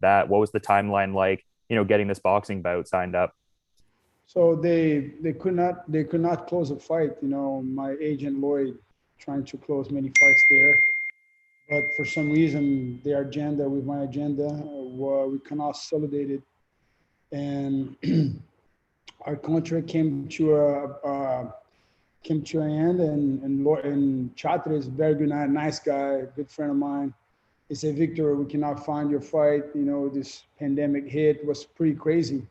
that? What was the timeline like, getting this boxing bout signed up? So they could not close a fight. My agent Lloyd trying to close many fights there, but for some reason their agenda with my agenda, we cannot consolidate it, and our contract came to an end, and Chatra is a very good, nice guy, good friend of mine. He said, Victor, we cannot find your fight. This pandemic hit was pretty crazy.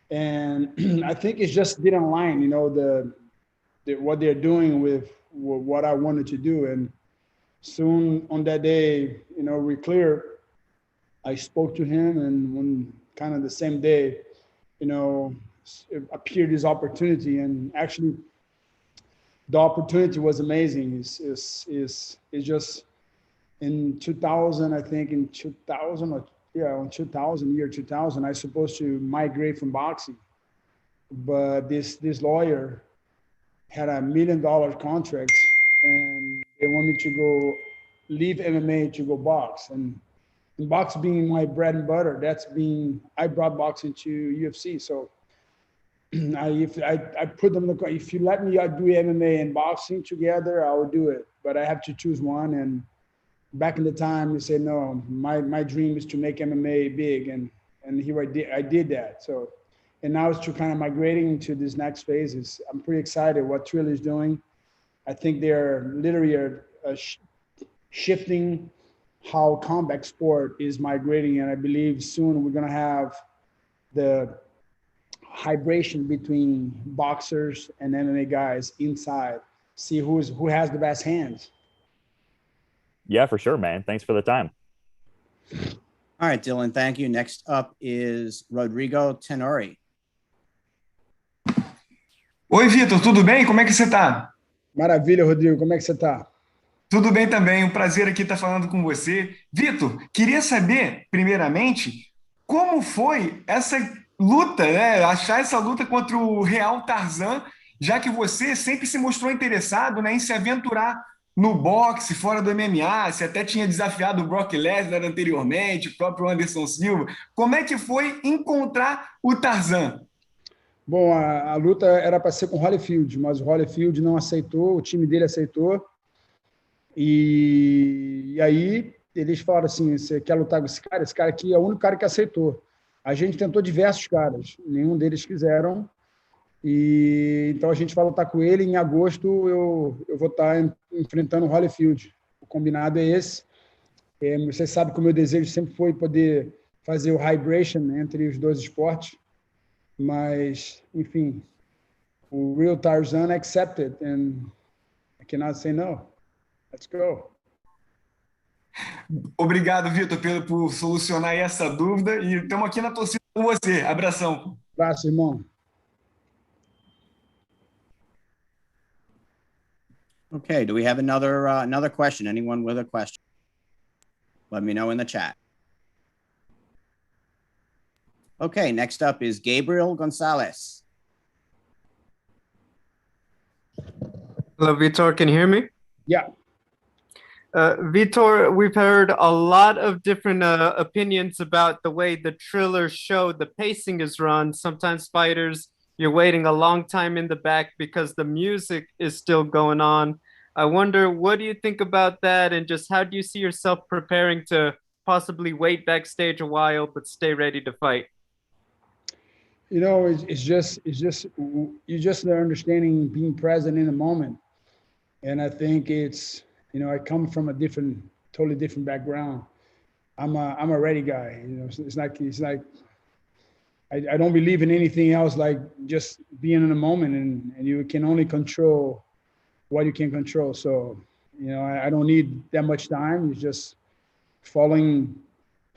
And I think it just didn't align, what they're doing with what I wanted to do. And soon on that day, we clear, I spoke to him, and when kind of the same day, it appeared this opportunity, and actually the opportunity was amazing. Is just in 2000, I think in 2000 or in 2000, year 2000, I supposed to migrate from boxing, but this lawyer had $1 million contract, and they want me to go leave MMA to go box, and box being my bread and butter. I brought boxing to UFC, so I put them if you let me do MMA and boxing together, I will do it, but I have to choose one. And back in the time, you say no. My dream is to make MMA big, and here I did that. So, and now it's to kind of migrating into this next phase. I'm pretty excited what Triller is doing. I think they're literally shifting how combat sport is migrating, and I believe soon we're gonna have the hybridation between boxers and MMA guys inside. See who has the best hands. Yeah, for sure, man. Thanks for the time. All right, Dylan, thank you. Next up is Rodrigo Tenori. Oi, Vitor, tudo bem? Como é que você tá? Maravilha, Rodrigo. Como é que você tá? Tudo bem também, um prazer aqui estar falando com você. Vitor, queria saber, primeiramente, como foi essa luta, né? Achar essa luta contra o Real Tarzan, já que você sempre se mostrou interessado, né, em se aventurar no boxe, fora do MMA, você até tinha desafiado o Brock Lesnar anteriormente, o próprio Anderson Silva. Como é que foi encontrar o Tarzan? Bom, a luta era para ser com o Holyfield, mas o Holyfield não aceitou, o time dele aceitou. E aí eles falaram assim, você quer lutar com esse cara? Esse cara aqui é o único cara que aceitou. A gente tentou diversos caras, nenhum deles quiseram. E então a gente vai lutar com ele. Em agosto eu vou estar enfrentando o Holyfield. O combinado é esse. Você sabe que o meu desejo sempre foi poder fazer o hybridation entre os dois esportes. Mas, enfim, o Real Tarzan accepted, and I cannot say no. Let's go. Obrigado, Vitor, por solucionar essa dúvida, e estamos aqui na torcida com você. Abração. Abraço, irmão. Okay, do we have another question? Anyone with a question? Let me know in the chat. Okay, next up is Gabriel Gonzalez. Hello, Vitor. Can you hear me? Yeah. Vitor, we've heard a lot of different opinions about the way the Triller show, the pacing is run. Sometimes fighters, you're waiting a long time in the back because the music is still going on. I wonder, what do you think about that? And just how do you see yourself preparing to possibly wait backstage a while, but stay ready to fight? It's just you just understanding being present in the moment. And I think it's, I come from a totally different background. I'm a ready guy. It's like I don't believe in anything else like just being in the moment, and you can only control what you can control. So, I don't need that much time. It's just following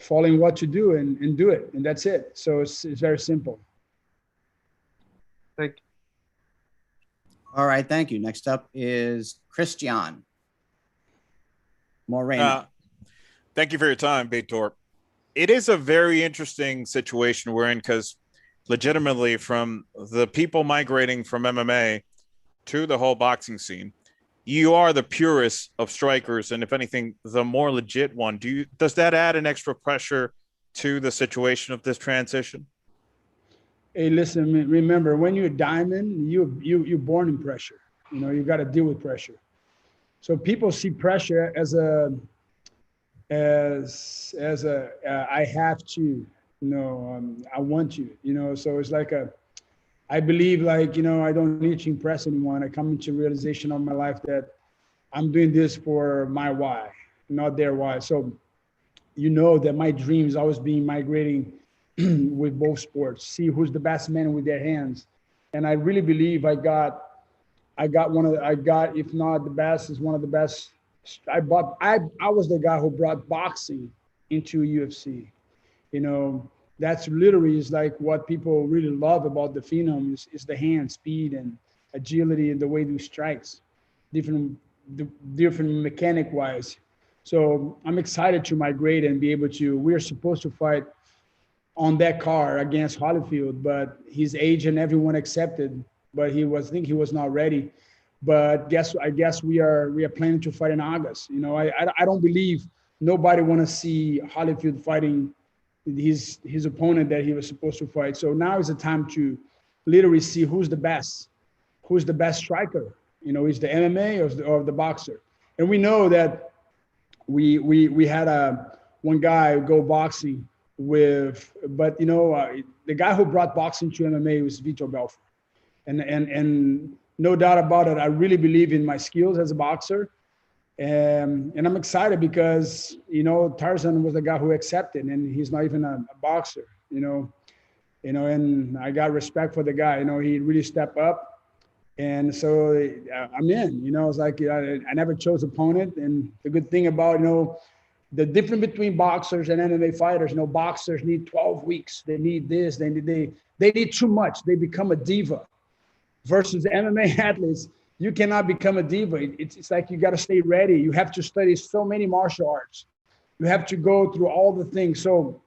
what to do and do it, and that's it. So it's very simple. Thank you. All right, thank you. Next up is Christian Moreno. Thank you for your time, Vitor. It is a very interesting situation we're in, because legitimately, from the people migrating from MMA to the whole boxing scene, you are the purest of strikers, and if anything, the more legit one. Does that add an extra pressure to the situation of this transition? Hey, listen, remember, when you're a diamond, you're born in pressure. You know, you got to deal with pressure. So people see pressure as I have to, I want to, so it's like I believe like, I don't need to impress anyone. I come into realization of my life that I'm doing this for my why, not their why. So, that my dreams always been migrating with both sports, see who's the best man with their hands. And I really believe I got if not the best, is one of the best. I was the guy who brought boxing into UFC. That's literally is like what people really love about the Phenom is the hand speed and agility and the way he strikes, different mechanic wise. So I'm excited to migrate and be able to. We're supposed to fight on that card against Holyfield, but his agent, everyone accepted, but I think he was not ready. But I guess we are planning to fight in August. I don't believe nobody want to see Holyfield fighting his opponent that he was supposed to fight. So now is the time to literally see who's the best striker. Is the MMA or the boxer? And we know that we had one guy go boxing but the guy who brought boxing to MMA was Vitor Belfort, and no doubt about it, I really believe in my skills as a boxer, and I'm excited because Tarzan was the guy who accepted, and he's not even a boxer, and I got respect for the guy. He really stepped up, and so I'm in. It's like I never chose opponent, and the good thing about the difference between boxers and MMA fighters, boxers need 12 weeks. They need this. They need too much. They become a diva. Versus MMA athletes, you cannot become a diva. It's like you got to stay ready. You have to study so many martial arts. You have to go through all the things. So,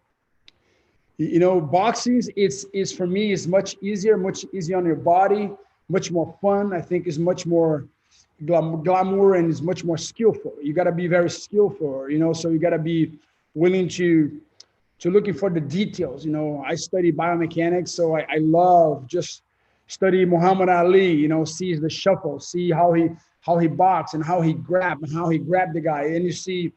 boxing is for me is much easier on your body, much more fun. I think is much more glamour and is much more skillful. You got to be very skillful, so you got to be willing to looking for the details. I study biomechanics, so I love just study Muhammad Ali, sees the shuffle, see how he boxed and how he grabbed the guy. And you see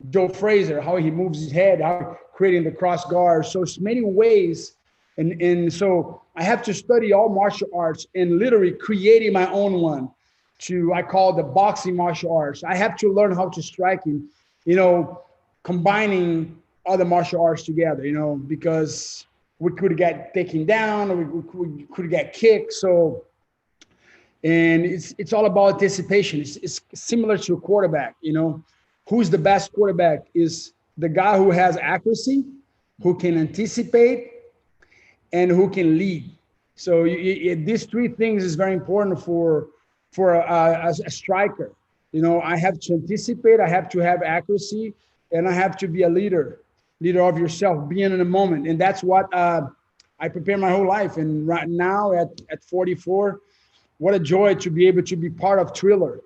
Joe Frazier, how he moves his head, how creating the cross guard. So it's many ways. And so I have to study all martial arts and literally creating my own one. I call the boxing martial arts. I have to learn how to strike in, combining other martial arts together, because we could get taken down, or we could get kicked. So, and it's all about anticipation. It's similar to a quarterback, who's the best quarterback is the guy who has accuracy, who can anticipate, and who can lead. So these three things is very important for a striker. I have to anticipate, I have to have accuracy, and I have to be a leader of yourself, being in the moment. And that's what I prepare my whole life. And right now at 44, what a joy to be able to be part of Triller.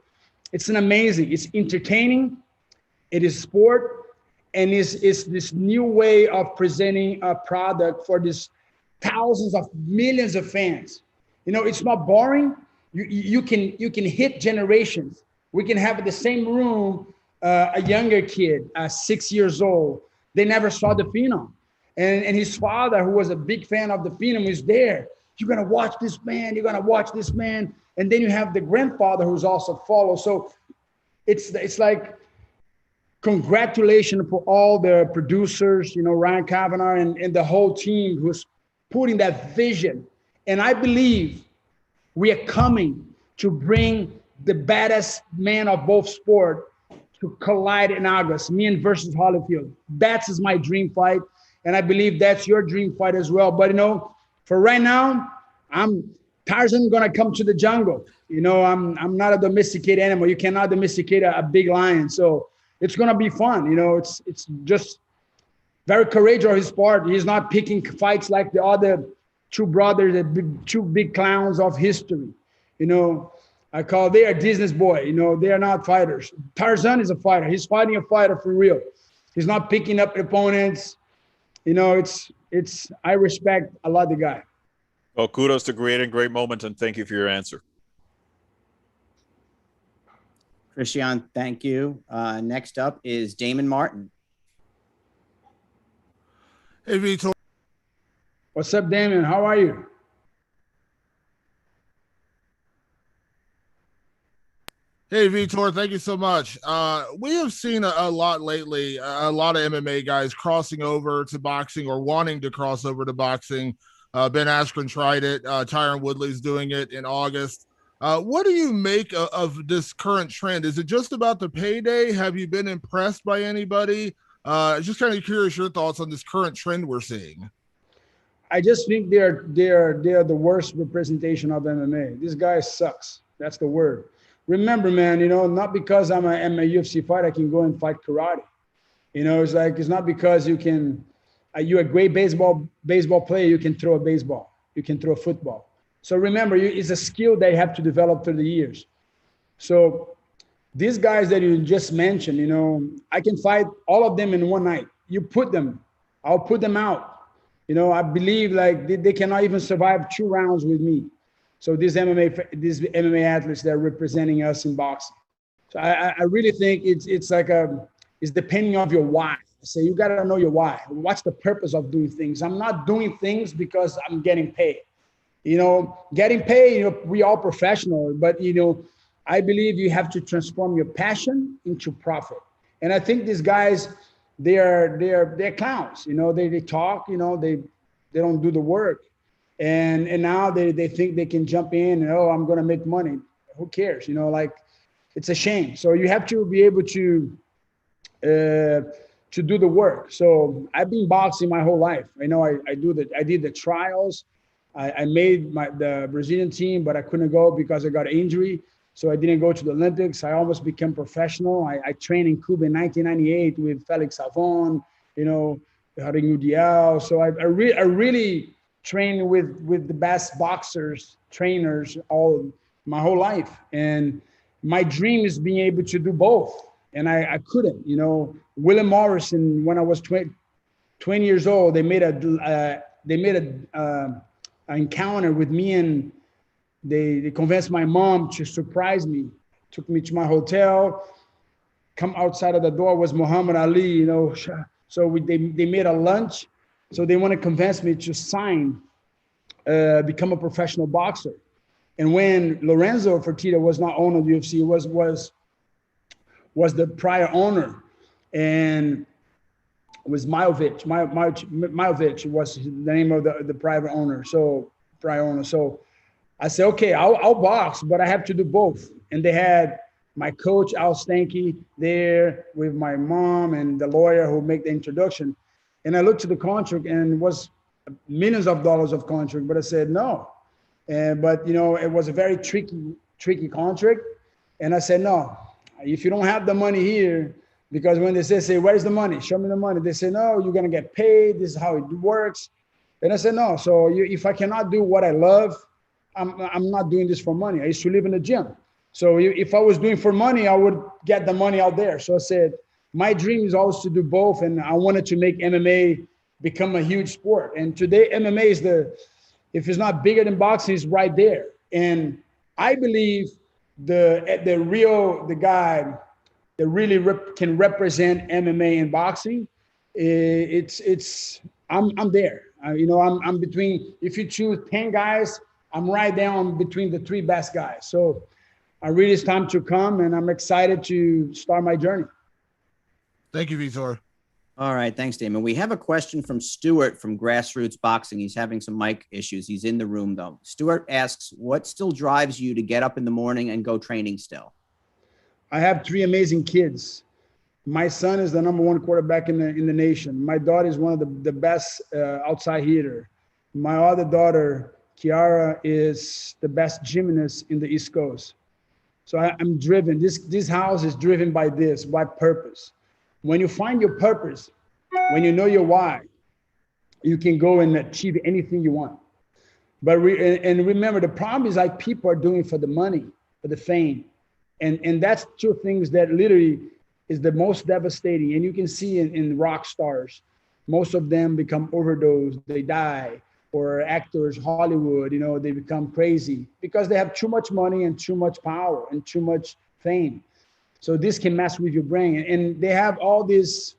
It's it's entertaining, it is sport, and it's this new way of presenting a product for this thousands of millions of fans. It's not boring. You can hit generations. We can have in the same room a younger kid, 6 years old. They never saw the Phenom. And his father, who was a big fan of the Phenom, is there. You're going to watch this man. You're going to watch this man. And then you have the grandfather who's also follow. So it's like congratulations for all the producers, Ryan Kavanaugh and the whole team who's putting that vision. And I believe we are coming to bring the baddest man of both sport to collide in August, me and versus Holyfield. That's my dream fight. And I believe that's your dream fight as well. But, for right now, Tarzan gonna come to the jungle. I'm not a domesticated animal. You cannot domesticate a big lion. So it's gonna be fun. It's just very courageous on his part. He's not picking fights like the other two brothers, two big clowns of history. They are Disney's boy. They are not fighters. Tarzan is a fighter. He's fighting a fighter for real. He's not picking up opponents. I respect a lot the guy. Well, kudos to creating great moments, and thank you for your answer. Christian, thank you. Next up is Damon Martin. Hey, Vitor. What's up, Damon? How are you? Hey, Vitor, thank you so much. We have seen a lot lately, a lot of MMA guys crossing over to boxing or wanting to cross over to boxing. Ben Askren tried it. Tyron Woodley's doing it in August. What do you make of this current trend? Is it just about the payday? Have you been impressed by anybody? Just kind of curious your thoughts on this current trend we're seeing. I just think they're the worst representation of MMA. This guy sucks. That's the word. Remember, man, not because I'm a UFC fighter, I can go and fight karate. It's not because you're a great baseball player, you can throw a baseball, you can throw a football. So remember, it's a skill that you have to develop through the years. So these guys that you just mentioned, I can fight all of them in one night. I'll put them out. I believe they cannot even survive 2 rounds with me. So these MMA athletes that are representing us in boxing. So I really think it's depending on your why. So you got to know your why. What's the purpose of doing things? I'm not doing things because I'm getting paid. Getting paid, we all professional, but I believe you have to transform your passion into profit. And I think these guys, they're clowns. They talk, they don't do the work. And now they think they can jump in and, I'm going to make money. Who cares? It's a shame. So you have to be able to do the work. So I've been boxing my whole life. I did the trials. I made the Brazilian team, but I couldn't go because I got an injury. So I didn't go to the Olympics. I almost became professional. I trained in Cuba in 1998 with Felix Savon, Harinho Dial. So I really trained with the best boxers, trainers, all my whole life. And my dream is being able to do both. And I couldn't, William Morrison, when I was 20 years old, they made an encounter with me, and they convinced my mom to surprise me, took me to my hotel, come outside of the door was Muhammad Ali, so they made a lunch. So they want to convince me to sign, become a professional boxer. And when Lorenzo Fertitta was not owner of the UFC, was the prior owner, and it was Majovic was the name of the private owner. So prior owner. So I said, okay, I'll box, but I have to do both. And they had my coach, Al Stanky, there with my mom and the lawyer who made the introduction. And I looked at the contract, and it was millions of dollars of contract, but I said no. But it was a very tricky contract. And I said, no, if you don't have the money here, because when they say, where's the money? Show me the money. They say, no, you're going to get paid. This is how it works. And I said, no. So if I cannot do what I love, I'm not doing this for money. I used to live in a gym. So if I was doing for money, I would get the money out there. So I said, my dream is always to do both. And I wanted to make MMA become a huge sport. And today MMA is if it's not bigger than boxing, it's right there. And I believe the guy that really can represent MMA and boxing, I'm there. I'm between, if you choose 10 guys, I'm right down between the 3 best guys. So I really, it's time to come, and I'm excited to start my journey. Thank you, Vitor. All right. Thanks, Damon. We have a question from Stuart from Grassroots Boxing. He's having some mic issues. He's in the room, though. Stuart asks, what still drives you to get up in the morning and go training still? I have 3 amazing kids. My son is the #1 quarterback in the nation. My daughter is one of the best outside hitter. My other daughter, Kiara, is the best gymnast in the East Coast. So I'm driven. This house is driven by purpose. When you find your purpose, when you know your why, you can go and achieve anything you want. But remember, the problem is people are doing it for the money, for the fame. And that's 2 things that literally is the most devastating. And you can see in rock stars, Most of them become overdosed, they die, or actors, Hollywood, they become crazy because they have too much money and too much power and too much fame. So this can mess with your brain. And they have all this,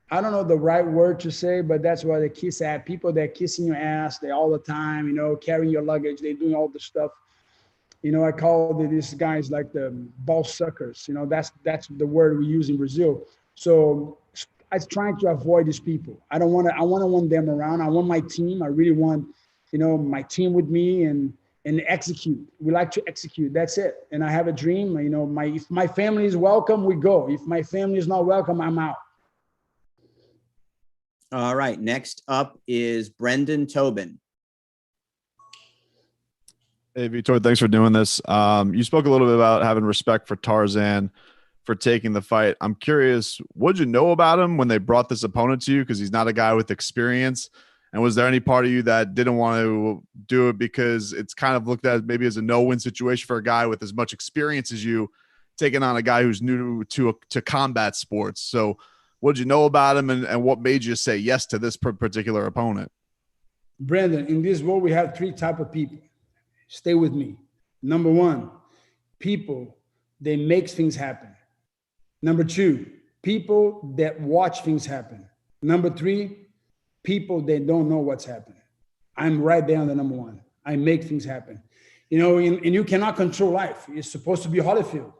I don't know the right word to say, but that's why they kiss at people that kissing your ass, they all the time, carrying your luggage, they doing all the stuff. I call these guys like the ball suckers. That's the word we use in Brazil. So I'm trying to avoid these people. I want them around. I want my team. I really want, my team with me and execute. We like to execute. That's it. And I have a dream. If my family is welcome, we go. If my family is not welcome, I'm out. All right. Next up is Brendan Tobin. Hey, Vitor, thanks for doing this. You spoke a little bit about having respect for Tarzan for taking the fight. I'm curious, what did you know about him when they brought this opponent to you? Because he's not a guy with experience. And was there any part of you that didn't want to do it because it's kind of looked at maybe as a no-win situation for a guy with as much experience as you taking on a guy who's new to combat sports? So what did you know about him and what made you say yes to this particular opponent? Brandon, in this world, we have three types of people. Stay with me. Number one, people, they make things happen. Number two, people that watch things happen. Number three, people that don't know what's happening. I'm right there on the number one. I make things happen. And you cannot control life. It's supposed to be Holyfield,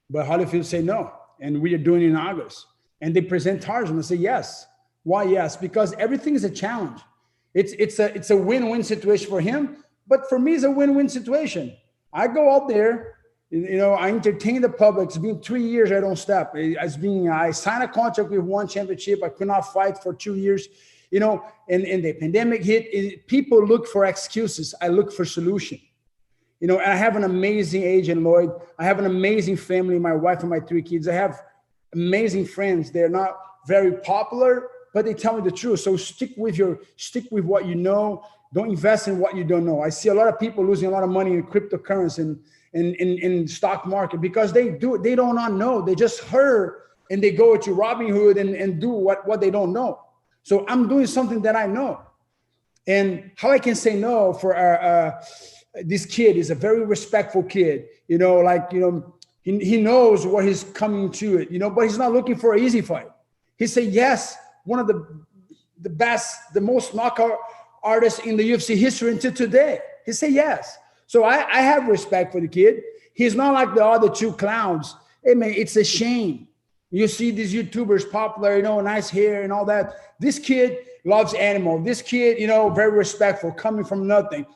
but Holyfield say no. And we are doing it in August. And they present Tarzan and say yes. Why yes? Because everything is a challenge. It's a win-win situation for him. But for me, it's a win-win situation. I go out there, I entertain the public. It's been 3 years I don't stop. I signed a contract with one championship. I could not fight for 2 years. And the pandemic hit. People look for excuses. I look for solution. I have an amazing agent, Lloyd. I have an amazing family, my wife and my 3 kids. I have amazing friends. They're not very popular, but they tell me the truth. So stick with what you know. Don't invest in what you don't know. I see a lot of people losing a lot of money in cryptocurrency and in stock market because they do not know. They just heard and they go to Robinhood and do what they don't know. So I'm doing something that I know. And how I can say no for this kid is a very respectful kid, he knows what he's coming to it, but he's not looking for an easy fight. He said, yes, one of the best, the most knockout artists in the UFC history until today. He said yes. So I have respect for the kid. He's not like the other 2 clowns. Hey man, it's a shame. You see these YouTubers popular, nice hair and all that. This kid loves animal. This kid, very respectful, coming from nothing,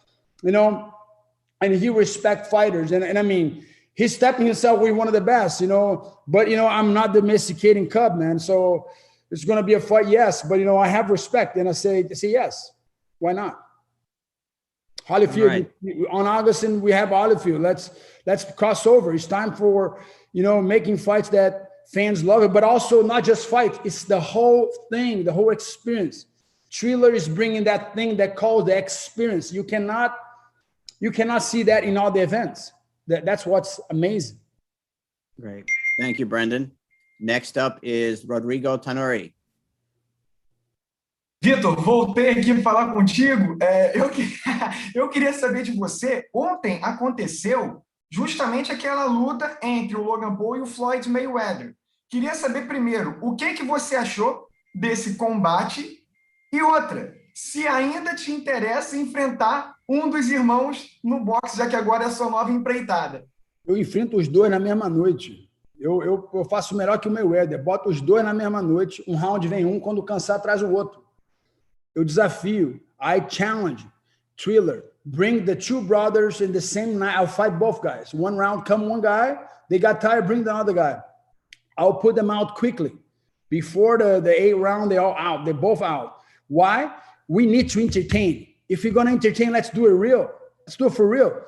and he respects fighters. And I mean, he's stepping himself with one of the best, but I'm not domesticating cub, man. So it's going to be a fight. Yes. But, I have respect and I say yes. Why not? Holyfield, right. On August, and we have Holyfield. Let's cross over. It's time for, making fights that fans love it, but also not just fights. It's the whole thing, the whole experience. Triller is bringing that thing that calls the experience. You cannot see that in all the events. That's what's amazing. Great. Thank you, Brendan. Next up is Rodrigo Tanuri. Vitor, voltei aqui para falar contigo. Eu queria saber de você. Ontem aconteceu justamente aquela luta entre o Logan Paul e o Floyd Mayweather. Queria saber primeiro, o que você achou desse combate? E outra, se ainda te interessa enfrentar um dos irmãos no boxe, já que agora é a sua nova empreitada. Eu enfrento os dois na mesma noite. Eu faço melhor que o Mayweather. Boto os dois na mesma noite. Um round vem um, quando cansar, traz o outro. Eu desafio. I challenge. Triller. Bring the 2 brothers in the same night. I'll fight both guys. One round, come one guy. They got tired, bring the other guy. I'll put them out quickly. Before the 8th round, they're all out. They're both out. Why? We need to entertain. If you're going to entertain, let's do it real. Let's do it for real.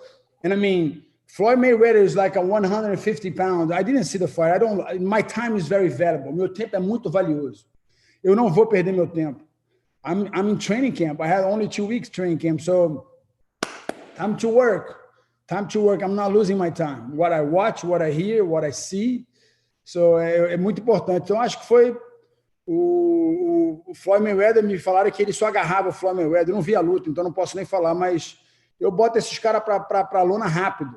And I mean, Floyd Mayweather is like a 150 pounds. I didn't see the fight. My time is very valuable. Meu tempo é muito valioso. Eu não vou perder meu tempo. I'm in training camp. I had only 2 weeks training camp. So time to work. I'm not losing my time. What I watch, what I hear, what I see. So é muito importante. Então acho que foi O Floyd Mayweather, me falaram que ele só agarrava o Floyd Mayweather. Eu não vi a luta, então não posso nem falar, mas eu boto esses caras para lona rápido.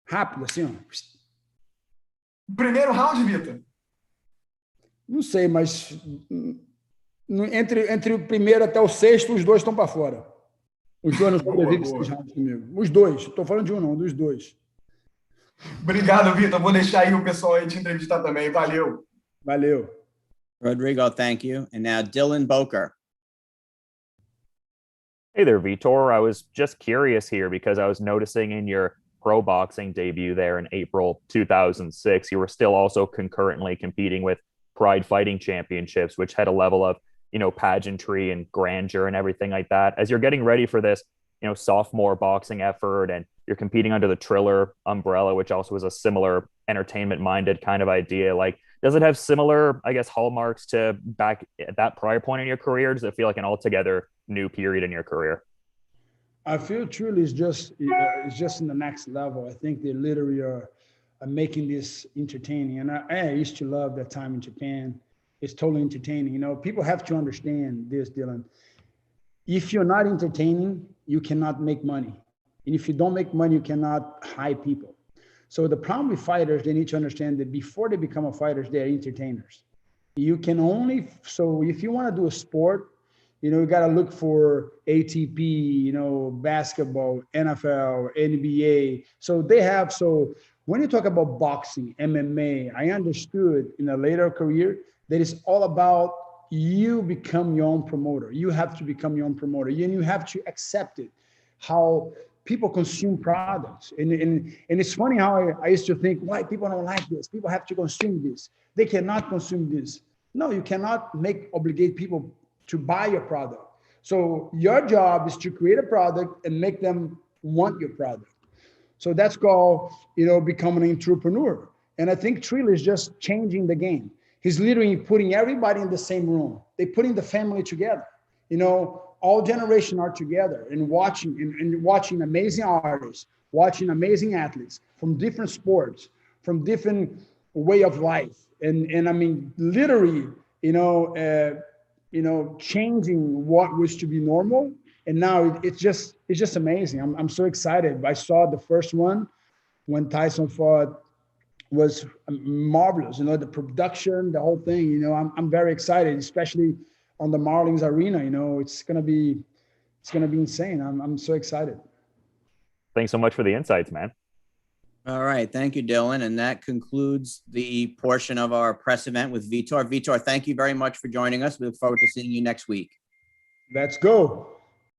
Rápido, assim, ó. Primeiro round, Vitor? Não sei, mas entre o primeiro até o sexto, os dois estão para fora. Os dois não sobrevivem 6 rounds comigo. Os dois. Estou falando de um, não, dos dois. Obrigado, Vitor. Vou deixar aí o pessoal aí te entrevistar também. Valeu. Valeu. Rodrigo, thank you. And now Dylan Boker. Hey there, Vitor. I was just curious here because I was noticing in your pro boxing debut there in April 2006, you were still also concurrently competing with Pride Fighting Championships, which had a level of, pageantry and grandeur and everything like that. As you're getting ready for this, sophomore boxing effort and you're competing under the Triller umbrella, which also is a similar entertainment minded kind of idea. Like, does it have similar, I guess, hallmarks to back at that prior point in your career? Does it feel like an altogether new period in your career? I feel truly is just in the next level. I think they literally are making this entertaining. And I used to love that time in Japan. It's totally entertaining. People have to understand this, Dylan. If you're not entertaining, you cannot make money. And if you don't make money, you cannot hire people. So the problem with fighters, they need to understand that before they become a fighters, they're entertainers. You can only, so if you want to do a sport, you got to look for ATP, basketball, NFL, NBA. So when you talk about boxing, MMA, I understood in a later career that it's all about you become your own promoter. You have to become your own promoter. And you have to accept it, how people consume products. And it's funny how I used to think, why people don't like this? People have to consume this. They cannot consume this. No, you cannot obligate people to buy your product. So your job is to create a product and make them want your product. So that's called, becoming an entrepreneur. And I think Triller is just changing the game. He's literally putting everybody in the same room. They're putting the family together. All generations are together and watching amazing artists, watching amazing athletes from different sports, from different way of life. And I mean, literally, changing what was to be normal. And now it's just amazing. I'm so excited. I saw the first one when Tyson fought, was marvelous. The production, the whole thing, I'm very excited, especially on the Marlins arena. It's going to be insane. I'm so excited. Thanks so much for the insights, man. All right. Thank you, Dylan. And that concludes the portion of our press event with Vitor. Vitor, thank you very much for joining us. We look forward to seeing you next week. Let's go.